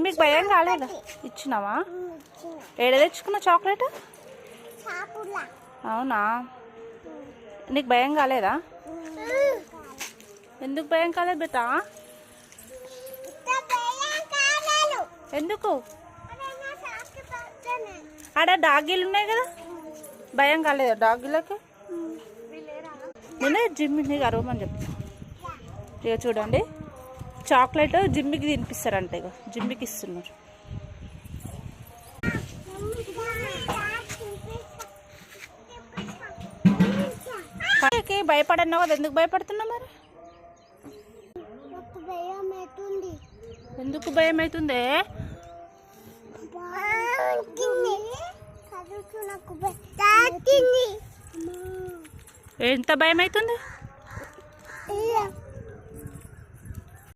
మీకు భయం కాలేదా? ఇచ్చినావా? ఏడ తెచ్చుకున్నా చాక్లెట్? అవునా, నీకు భయం కాలేదా? ఎందుకు భయం కాలేదు బేటా? ఎందుకు? ఆడ డాగీలు ఉన్నాయి కదా, భయం కాలేదా డాగీలకి? నేనే జిమ్మిని అరవమని చెప్తా. ఇక చూడండి, చాక్లెట్ జిమ్మికి తినిపిస్తారంట. ఇక జిమ్మికి ఇస్తున్నారు. భయపడన్నావు కదా, ఎందుకు భయపడుతున్నావు మరి? ఎందుకు భయం అవుతుంది? ఎంత భయం అవుతుంది?